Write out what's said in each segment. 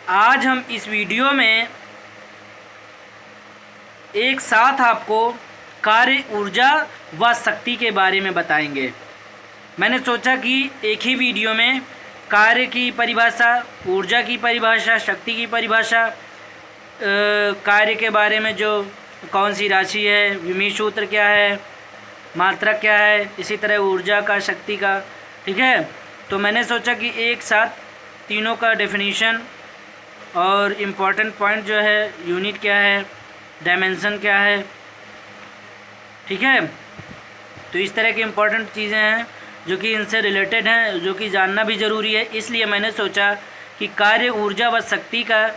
आज हम इस वीडियो में एक साथ आपको कार्य ऊर्जा व शक्ति के बारे में बताएंगे। मैंने सोचा कि एक ही वीडियो में कार्य की परिभाषा, ऊर्जा की परिभाषा, शक्ति की परिभाषा, कार्य के बारे में जो कौन सी राशि है, विमीय सूत्र क्या है, मात्रक क्या है, इसी तरह ऊर्जा का, शक्ति का, ठीक है। तो मैंने सोचा कि एक साथ तीनों का डेफिनेशन और इम्पॉर्टेंट पॉइंट जो है, यूनिट क्या है, डायमेंशन क्या है, ठीक है। तो इस तरह की इम्पॉर्टेंट चीज़ें हैं जो कि इनसे रिलेटेड हैं, जो कि जानना भी ज़रूरी है। इसलिए मैंने सोचा कि कार्य, ऊर्जा व शक्ति का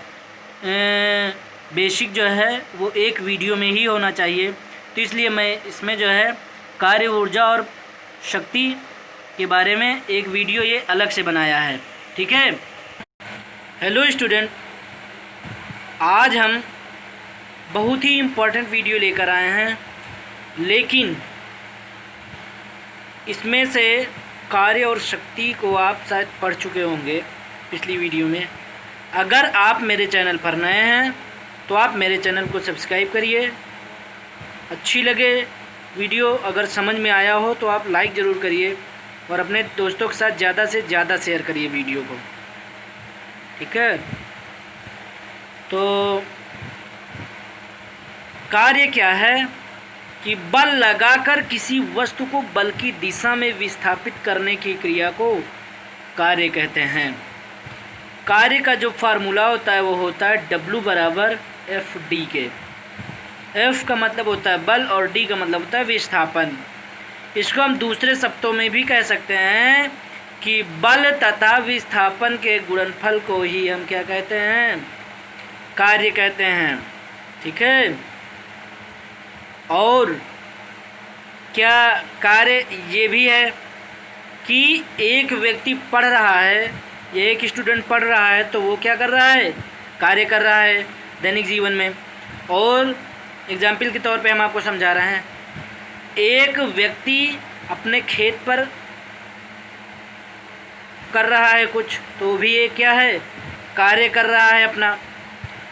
बेसिक जो है वो एक वीडियो में ही होना चाहिए। तो इसलिए मैं इसमें जो है कार्य, ऊर्जा और शक्ति के बारे में एक वीडियो ये अलग से बनाया है, ठीक है। हेलो स्टूडेंट, आज हम बहुत ही इम्पोर्टेंट वीडियो लेकर आए हैं, लेकिन इसमें से कार्य और शक्ति को आप शायद पढ़ चुके होंगे पिछली वीडियो में। अगर आप मेरे चैनल पर नए हैं तो आप मेरे चैनल को सब्सक्राइब करिए। अच्छी लगे वीडियो, अगर समझ में आया हो तो आप लाइक ज़रूर करिए और अपने दोस्तों के साथ ज़्यादा से ज़्यादा शेयर करिए वीडियो को, ठीक है। तो कार्य क्या है कि बल लगाकर किसी वस्तु को बल की दिशा में विस्थापित करने की क्रिया को कार्य कहते हैं। कार्य का जो फार्मूला होता है वो होता है W बराबर FD के। F का मतलब होता है बल और D का मतलब होता है विस्थापन। इसको हम दूसरे शब्दों में भी कह सकते हैं कि बल तथा विस्थापन के गुणनफल को ही हम क्या कहते हैं, कार्य कहते हैं, ठीक है। और क्या कार्य ये भी है कि एक व्यक्ति पढ़ रहा है, ये एक स्टूडेंट पढ़ रहा है तो वो क्या कर रहा है, कार्य कर रहा है दैनिक जीवन में। और एग्जाम्पल के तौर पे हम आपको समझा रहे हैं, एक व्यक्ति अपने खेत पर कर रहा है कुछ, तो भी ये क्या है, कार्य कर रहा है अपना।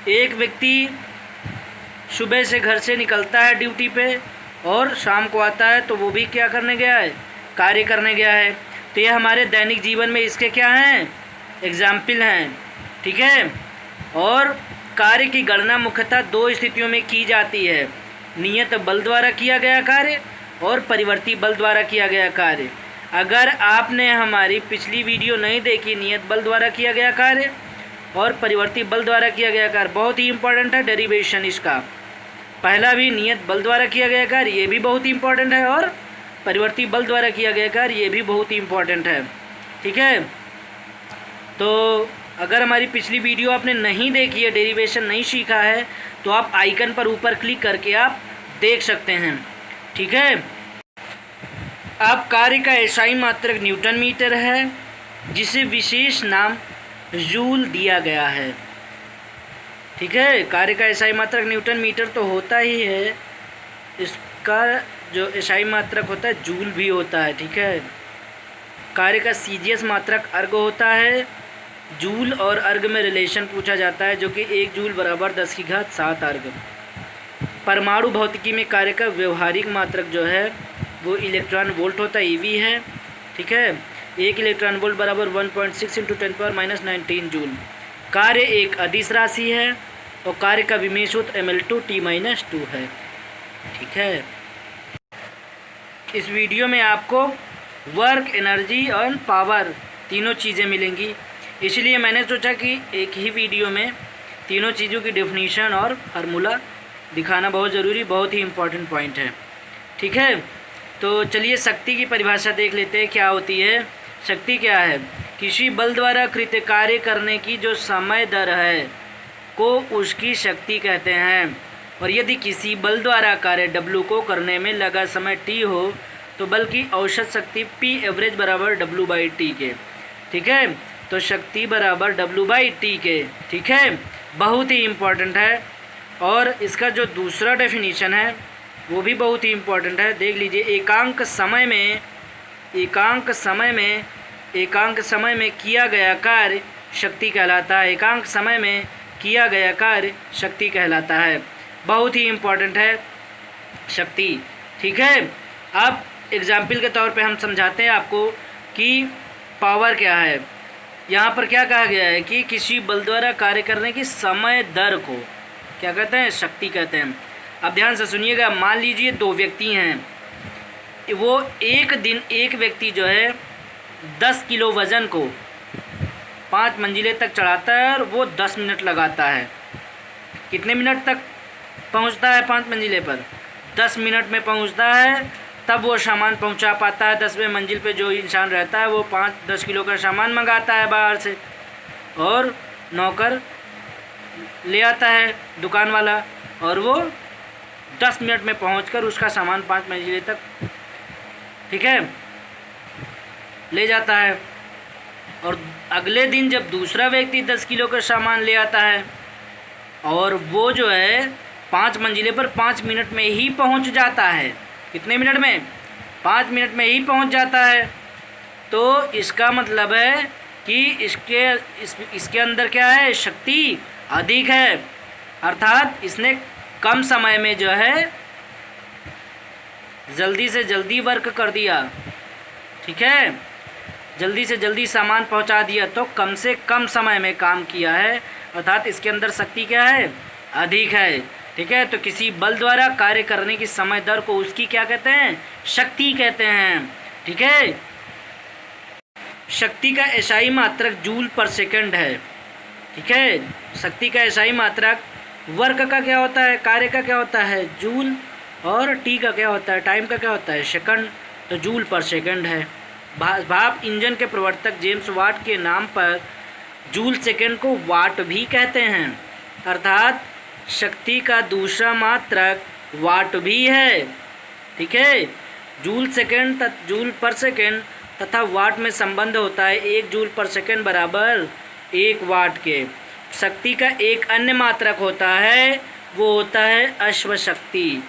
एक व्यक्ति सुबह से घर से निकलता है ड्यूटी पे और शाम को आता है तो वो भी क्या करने गया है, कार्य करने गया है। तो ये हमारे दैनिक जीवन में इसके क्या हैं, एग्जाम्पल हैं, ठीक है। और कार्य की गणना मुख्यतः दो स्थितियों में की जाती है, नियत बल द्वारा किया गया कार्य और परिवर्ती बल द्वारा किया गया कार्य। अगर आपने हमारी पिछली वीडियो नहीं देखी, नियत बल द्वारा किया गया कार्य और परिवर्ती बल द्वारा किया गया कार्य, बहुत ही इंपॉर्टेंट है डेरिवेशन इसका। पहला भी नियत बल द्वारा किया गया कार्य, ये भी बहुत ही इंपॉर्टेंट है, और परिवर्ती बल द्वारा किया गया कार्य, ये भी बहुत ही इंपॉर्टेंट है, ठीक है। तो अगर हमारी पिछली वीडियो आपने नहीं देखी है, डेरिवेशन नहीं सीखा है, तो आप आइकन पर ऊपर क्लिक करके आप देख सकते हैं, ठीक है। अब कार्य का एसआई मात्रक न्यूटन मीटर है, जिसे विशेष नाम जूल दिया गया है, ठीक है। कार्य का एसआई मात्रक न्यूटन मीटर तो होता ही है, इसका जो एसआई मात्रक होता है जूल भी होता है, ठीक है। कार्य का सीजीएस मात्रक अर्ग होता है। जूल और अर्ग में रिलेशन पूछा जाता है, जो कि 1 जूल बराबर 10⁻7 अर्ग। परमाणु भौतिकी में कार्य का व्यवहारिक मात्रक जो है वो इलेक्ट्रॉन वोल्ट होता है, ईवी है, ठीक है। 1 इलेक्ट्रॉन वोल्ट बराबर 1.6 × 10⁻−19 जूल। कार्य एक अदिश राशि है और कार्य का विमेय सूत्र mL/T-2 है, ठीक है। इस वीडियो में आपको वर्क, एनर्जी और पावर तीनों चीज़ें मिलेंगी, इसलिए मैंने सोचा कि एक ही वीडियो में तीनों चीज़ों की डेफिनेशन और फार्मूला दिखाना बहुत ज़रूरी, बहुत ही इम्पोर्टेंट पॉइंट है, ठीक है। तो चलिए शक्ति की परिभाषा देख लेते हैं क्या होती है। शक्ति क्या है, किसी बल द्वारा कृत कार्य करने की जो समय दर है को उसकी शक्ति कहते हैं। और यदि किसी बल द्वारा कार्य W को करने में लगा समय T हो तो बल की औसत शक्ति P एवरेज बराबर W/T के, ठीक है। तो शक्ति बराबर W/T के, ठीक है, बहुत ही इम्पोर्टेंट है। और इसका जो दूसरा डेफिनेशन है वो भी बहुत ही इम्पोर्टेंट है, देख लीजिए। एकांक समय में किया गया कार्य शक्ति कहलाता है। एकांक समय में किया गया कार्य शक्ति कहलाता है। बहुत ही इम्पोर्टेंट है शक्ति। ठीक है, अब एग्जाम्पल के तौर पे हम समझाते हैं आपको कि पावर क्या है। यहाँ पर क्या कहा गया है कि किसी बल द्वारा कार्य करने की समय दर को क्या कहते हैं, शक्ति कहते हैं। अब ध्यान से सुनिएगा, मान लीजिए दो व्यक्ति हैं, वो एक व्यक्ति जो है 10 किलो वज़न को 5 मंजिले तक चढ़ाता है और वो 10 मिनट लगाता है। कितने मिनट तक पहुंचता है 5 मंजिले पर? 10 मिनट में पहुंचता है, तब वो सामान पहुंचा पाता है। 10वें मंजिल पे जो इंसान रहता है वो 5-10 किलो का सामान मंगाता है बाहर से, और नौकर ले आता है दुकान वाला, और वो 10 मिनट में पहुंचकर उसका सामान 5 मंजिले तक, ठीक है, ले जाता है। और अगले दिन जब दूसरा व्यक्ति 10 किलो का सामान ले आता है और वो जो है 5 मंजिले पर 5 मिनट में ही पहुंच जाता है। कितने मिनट में? 5 मिनट में ही पहुंच जाता है। तो इसका मतलब है कि इसके अंदर क्या है, शक्ति अधिक है, अर्थात इसने कम समय में जो है जल्दी से जल्दी वर्क कर दिया। ठीक है, जल्दी से जल्दी सामान पहुंचा दिया, तो कम से कम समय में काम किया है, अर्थात इसके अंदर शक्ति क्या है, अधिक है। ठीक है, तो किसी बल द्वारा कार्य करने की समय दर को उसकी क्या कहते हैं, शक्ति कहते हैं। ठीक है, शक्ति का एसआई मात्रक जूल पर सेकंड है। ठीक है, शक्ति का एसआई मात्रक वर्क का क्या होता है, कार्य का क्या होता है, जूल, और टी का क्या होता है, टाइम का क्या होता है, सेकंड। तो जूल पर सेकंड है। भाप इंजन के प्रवर्तक जेम्स वाट के नाम पर जूल सेकंड को वाट भी कहते हैं, अर्थात शक्ति का दूसरा मात्रक वाट भी है। ठीक है, जूल पर सेकंड तथा वाट में संबंध होता है। 1 जूल पर सेकंड बराबर 1 वाट के। शक्ति का एक अन्य मात्रक होता है, वो होता है अश्वशक्ति।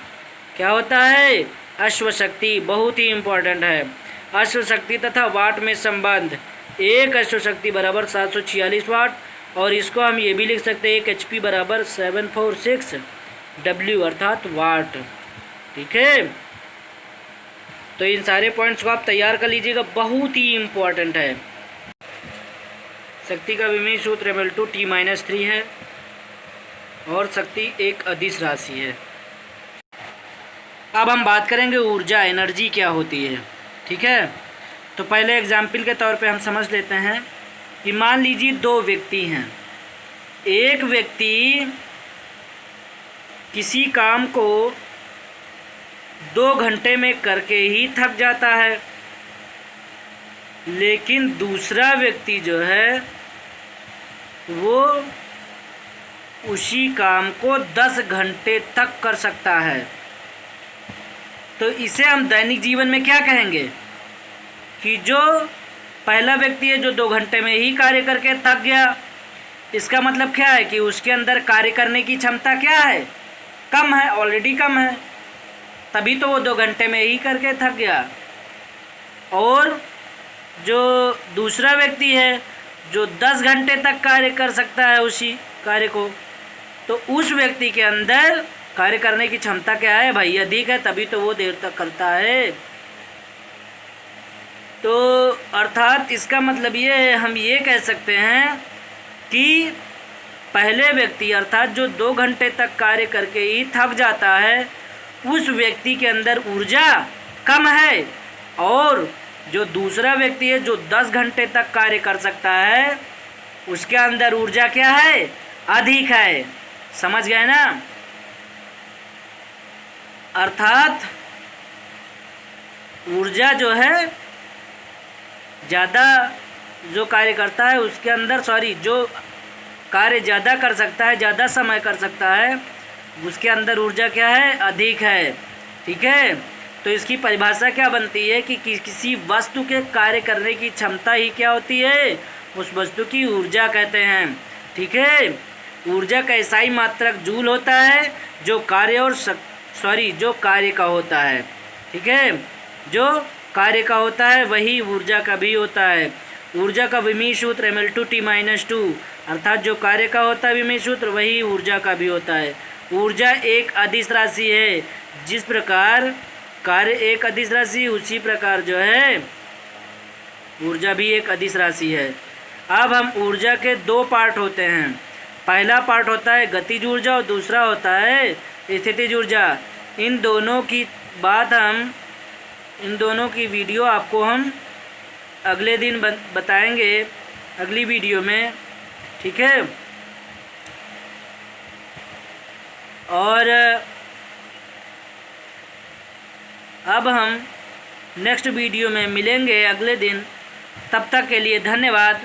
क्या होता है, अश्वशक्ति। बहुत ही इम्पोर्टेंट है अश्वशक्ति तथा वाट में संबंध। 1 अश्वशक्ति बराबर 746 वाट, और इसको हम ये भी लिख सकते हैं 1 HP बराबर 746 W अर्थात वाट। ठीक है, तो इन सारे पॉइंट्स को आप तैयार कर लीजिएगा, बहुत ही इम्पोर्टेंट है। शक्ति का विमेय सूत्र mL2 T-3 है, और शक्ति एक अदिश राशि है। अब हम बात करेंगे ऊर्जा, एनर्जी क्या होती है। ठीक है, तो पहले एग्जाम्पल के तौर पे हम समझ लेते हैं कि मान लीजिए 2 व्यक्ति हैं। एक व्यक्ति किसी काम को 2 घंटे में करके ही थक जाता है, लेकिन दूसरा व्यक्ति जो है वो उसी काम को 10 घंटे तक कर सकता है। तो इसे हम दैनिक जीवन में क्या कहेंगे कि जो पहला व्यक्ति है जो 2 घंटे में ही कार्य करके थक गया, इसका मतलब क्या है कि उसके अंदर कार्य करने की क्षमता क्या है, कम है, ऑलरेडी कम है, तभी तो वो 2 घंटे में ही करके थक गया। और जो दूसरा व्यक्ति है जो 10 घंटे तक कार्य कर सकता है उसी कार्य को, तो उस व्यक्ति के अंदर कार्य करने की क्षमता क्या है भाई, अधिक है, तभी तो वो देर तक करता है। तो अर्थात इसका मतलब ये है, हम ये कह सकते हैं कि पहले व्यक्ति अर्थात जो 2 घंटे तक कार्य करके ही थक जाता है, उस व्यक्ति के अंदर ऊर्जा कम है, और जो दूसरा व्यक्ति है जो 10 घंटे तक कार्य कर सकता है, उसके अंदर ऊर्जा क्या है, अधिक है। समझ गए ना? अर्थात ऊर्जा जो है ज़्यादा जो कार्य करता है उसके अंदर, जो कार्य ज़्यादा कर सकता है, ज़्यादा समय कर सकता है, उसके अंदर ऊर्जा क्या है, अधिक है। ठीक है, तो इसकी परिभाषा क्या बनती है कि किसी वस्तु के कार्य करने की क्षमता ही क्या होती है, उस वस्तु की ऊर्जा कहते हैं। ठीक है, ऊर्जा का एसआई मात्रक जूल होता है, जो कार्य का होता है। ठीक है, जो कार्य का होता है वही ऊर्जा का भी होता है। ऊर्जा का विमीय सूत्र mL/T-2, अर्थात जो कार्य का होता है विमीय सूत्र वही ऊर्जा का भी होता है। ऊर्जा एक अदिश राशि है, जिस प्रकार कार्य एक अदिश राशि उसी प्रकार जो है ऊर्जा भी एक अदिश राशि है। अब हम ऊर्जा के दो पार्ट होते हैं, पहला पार्ट होता है गतिज ऊर्जा और दूसरा होता है स्थितिज ऊर्जा। इन दोनों की बात इन दोनों की वीडियो आपको हम अगले दिन बताएंगे अगली वीडियो में, ठीक है। और अब हम नेक्स्ट वीडियो में मिलेंगे अगले दिन, तब तक के लिए धन्यवाद।